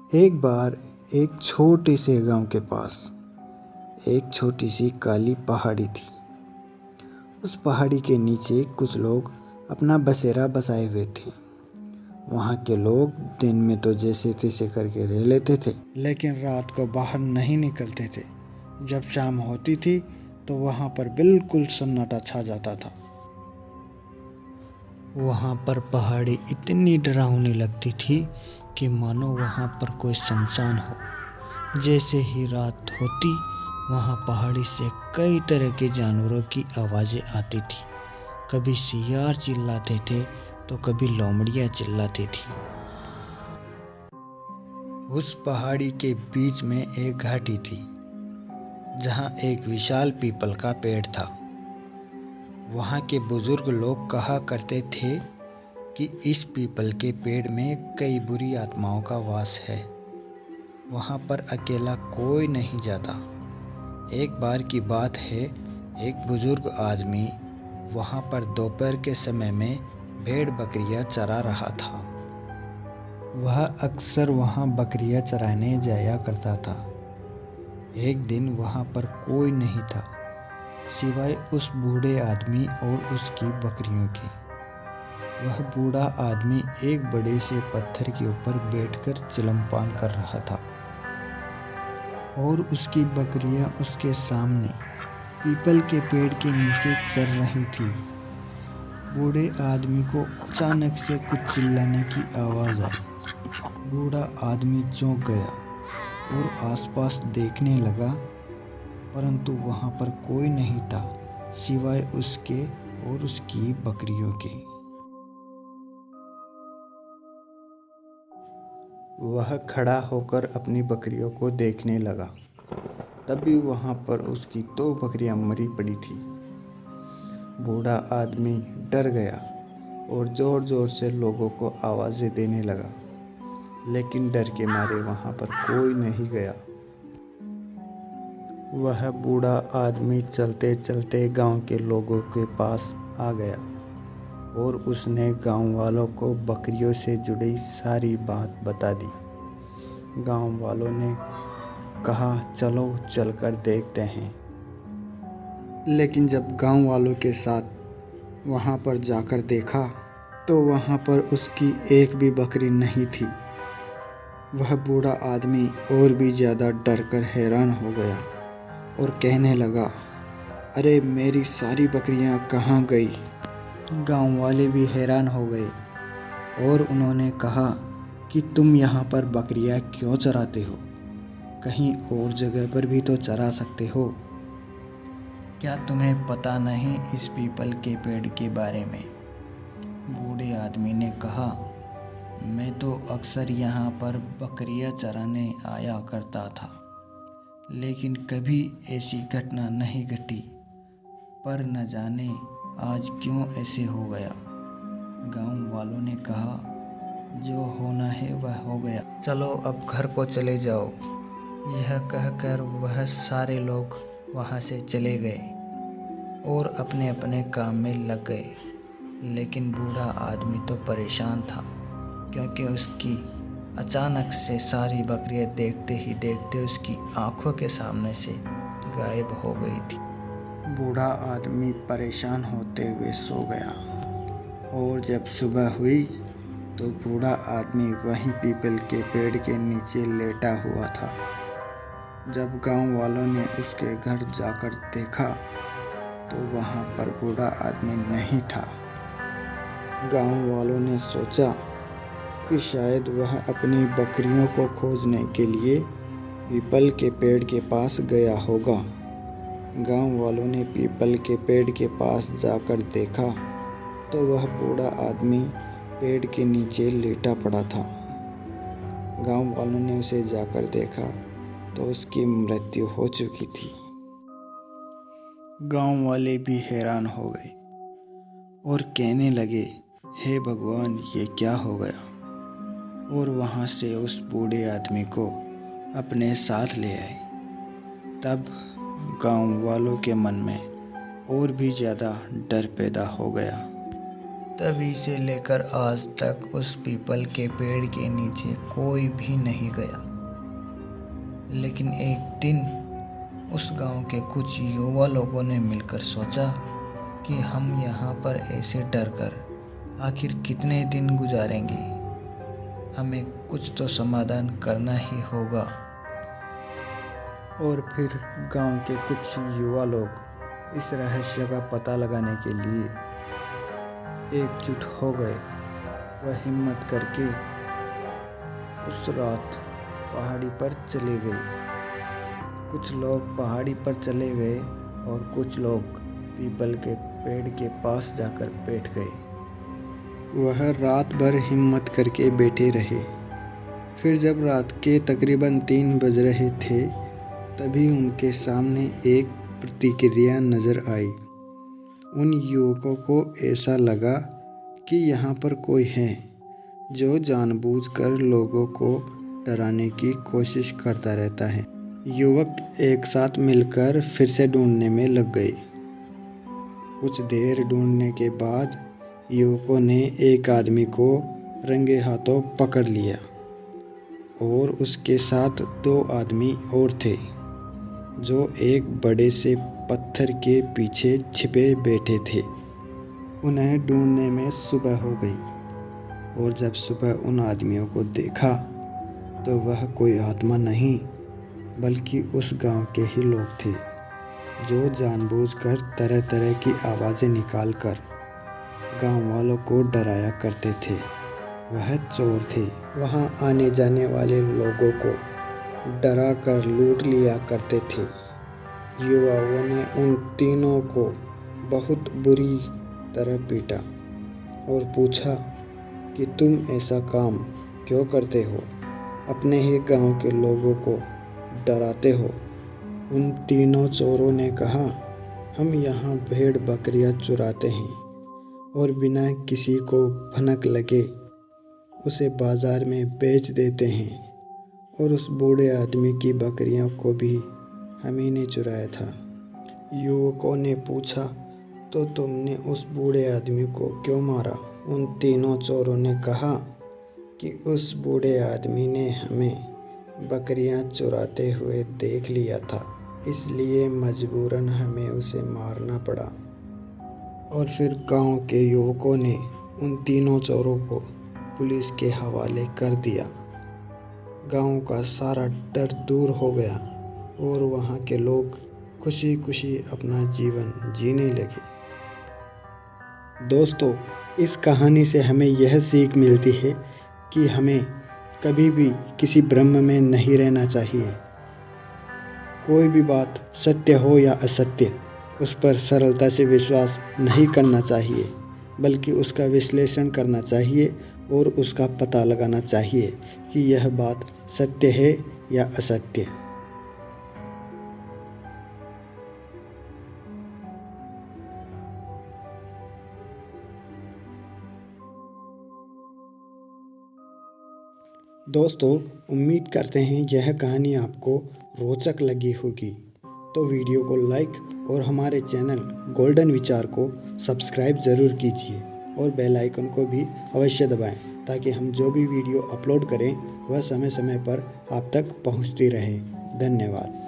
एक बार एक छोटे से गांव के पास एक छोटी सी काली पहाड़ी थी। उस पहाड़ी के नीचे कुछ लोग अपना बसेरा बसाए हुए थे। वहाँ के लोग दिन में तो जैसे तैसे करके रह लेते थे, लेकिन रात को बाहर नहीं निकलते थे। जब शाम होती थी तो वहाँ पर बिल्कुल सन्नाटा छा जाता था। वहाँ पर पहाड़ी इतनी डरावनी लगती थी कि मानो वहाँ पर कोई शमशान हो। जैसे ही रात होती वहाँ पहाड़ी से कई तरह के जानवरों की आवाज़ें आती थी। कभी सियार चिल्लाते थे तो कभी लोमड़ियाँ चिल्लाती थी। उस पहाड़ी के बीच में एक घाटी थी जहाँ एक विशाल पीपल का पेड़ था। वहाँ के बुजुर्ग लोग कहा करते थे कि इस पीपल के पेड़ में कई बुरी आत्माओं का वास है। वहाँ पर अकेला कोई नहीं जाता। एक बार की बात है, एक बुजुर्ग आदमी वहाँ पर दोपहर के समय में भेड़ बकरियाँ चरा रहा था। वह अक्सर वहाँ बकरियाँ चराने जाया करता था। एक दिन वहाँ पर कोई नहीं था सिवाय उस बूढ़े आदमी और उसकी बकरियों के। वह बूढ़ा आदमी एक बड़े से पत्थर के ऊपर बैठकर चिलमपान कर रहा था और उसकी बकरियां उसके सामने पीपल के पेड़ के नीचे चर रही थी। बूढ़े आदमी को अचानक से कुछ चिल्लाने की आवाज़ आई। बूढ़ा आदमी चौंक गया और आसपास देखने लगा, परंतु वहाँ पर कोई नहीं था सिवाय उसके और उसकी बकरियों के। वह खड़ा होकर अपनी बकरियों को देखने लगा। तभी वहाँ पर उसकी 2 बकरियां मरी पड़ी थी। बूढ़ा आदमी डर गया और ज़ोर ज़ोर से लोगों को आवाज़ें देने लगा, लेकिन डर के मारे वहाँ पर कोई नहीं गया। वह बूढ़ा आदमी चलते चलते गांव के लोगों के पास आ गया और उसने गांव वालों को बकरियों से जुड़ी सारी बात बता दी। गांव वालों ने कहा, चलो चलकर देखते हैं। लेकिन जब गांव वालों के साथ वहां पर जाकर देखा तो वहां पर उसकी एक भी बकरी नहीं थी। वह बूढ़ा आदमी और भी ज़्यादा डर कर हैरान हो गया और कहने लगा, अरे मेरी सारी बकरियां कहाँ गई? गांव वाले भी हैरान हो गए और उन्होंने कहा कि तुम यहाँ पर बकरियां क्यों चराते हो? कहीं और जगह पर भी तो चरा सकते हो। क्या तुम्हें पता नहीं इस पीपल के पेड़ के बारे में? बूढ़े आदमी ने कहा, मैं तो अक्सर यहाँ पर बकरियां चराने आया करता था, लेकिन कभी ऐसी घटना नहीं घटी। पर न जाने आज क्यों ऐसे हो गया। गांव वालों ने कहा, जो होना है वह हो गया, चलो अब घर को चले जाओ। यह कहकर वह सारे लोग वहाँ से चले गए और अपने अपने काम में लग गए। लेकिन बूढ़ा आदमी तो परेशान था, क्योंकि उसकी अचानक से सारी बकरियां देखते ही देखते उसकी आंखों के सामने से गायब हो गई थी। बूढ़ा आदमी परेशान होते हुए सो गया और जब सुबह हुई तो बूढ़ा आदमी वहीं पीपल के पेड़ के नीचे लेटा हुआ था। जब गांव वालों ने उसके घर जाकर देखा तो वहां पर बूढ़ा आदमी नहीं था। गांव वालों ने सोचा कि शायद वह अपनी बकरियों को खोजने के लिए पीपल के पेड़ के पास गया होगा। गांव वालों ने पीपल के पेड़ के पास जाकर देखा तो वह बूढ़ा आदमी पेड़ के नीचे लेटा पड़ा था। गांव वालों ने उसे जाकर देखा तो उसकी मृत्यु हो चुकी थी। गांव वाले भी हैरान हो गए और कहने लगे, हे भगवान, ये क्या हो गया? और वहाँ से उस बूढ़े आदमी को अपने साथ ले आए। तब गांव वालों के मन में और भी ज़्यादा डर पैदा हो गया। तभी से लेकर आज तक उस पीपल के पेड़ के नीचे कोई भी नहीं गया। लेकिन एक दिन उस गांव के कुछ युवा लोगों ने मिलकर सोचा कि हम यहाँ पर ऐसे डर कर आखिर कितने दिन गुजारेंगे, हमें कुछ तो समाधान करना ही होगा। और फिर गांव के कुछ युवा लोग इस रहस्य का पता लगाने के लिए एकजुट हो गए। वह हिम्मत करके उस रात पहाड़ी पर चले गए। कुछ लोग पहाड़ी पर चले गए और कुछ लोग पीपल के पेड़ के पास जाकर बैठ गए। वह रात भर हिम्मत करके बैठे रहे। फिर जब रात के तकरीबन 3 बज रहे थे तभी उनके सामने एक प्रतिक्रिया नजर आई। उन युवकों को ऐसा लगा कि यहाँ पर कोई है जो जानबूझकर लोगों को डराने की कोशिश करता रहता है। युवक एक साथ मिलकर फिर से ढूंढने में लग गए। कुछ देर ढूंढने के बाद युवकों ने एक आदमी को रंगे हाथों पकड़ लिया और उसके साथ 2 आदमी और थे जो एक बड़े से पत्थर के पीछे छिपे बैठे थे। उन्हें ढूंढने में सुबह हो गई और जब सुबह उन आदमियों को देखा तो वह कोई आत्मा नहीं बल्कि उस गांव के ही लोग थे जो जानबूझकर तरह तरह की आवाज़ें निकालकर गांव वालों को डराया करते थे। वह चोर थे। वहां आने जाने वाले लोगों को डरा कर लूट लिया करते थे। युवाओं ने उन तीनों को बहुत बुरी तरह पीटा और पूछा कि तुम ऐसा काम क्यों करते हो, अपने ही गांव के लोगों को डराते हो। उन तीनों चोरों ने कहा, हम यहाँ भेड़ बकरियाँ चुराते हैं और बिना किसी को भनक लगे उसे बाज़ार में बेच देते हैं और उस बूढ़े आदमी की बकरियों को भी हम ही ने चुराया था। युवकों ने पूछा, तो तुमने उस बूढ़े आदमी को क्यों मारा? उन तीनों चोरों ने कहा कि उस बूढ़े आदमी ने हमें बकरियां चुराते हुए देख लिया था, इसलिए मजबूरन हमें उसे मारना पड़ा। और फिर गांव के युवकों ने उन तीनों चोरों को पुलिस के हवाले कर दिया। गांव का सारा डर दूर हो गया और वहां के लोग खुशी खुशी अपना जीवन जीने लगे। दोस्तों, इस कहानी से हमें यह सीख मिलती है कि हमें कभी भी किसी भ्रम में नहीं रहना चाहिए। कोई भी बात सत्य हो या असत्य, उस पर सरलता से विश्वास नहीं करना चाहिए, बल्कि उसका विश्लेषण करना चाहिए और उसका पता लगाना चाहिए कि यह बात सत्य है या असत्य। दोस्तों, उम्मीद करते हैं यह कहानी आपको रोचक लगी होगी। तो वीडियो को लाइक और हमारे चैनल गोल्डन विचार को सब्सक्राइब ज़रूर कीजिए और बेल आइकन को भी अवश्य दबाएं ताकि हम जो भी वीडियो अपलोड करें वह समय समय पर आप तक पहुंचती रहे। धन्यवाद।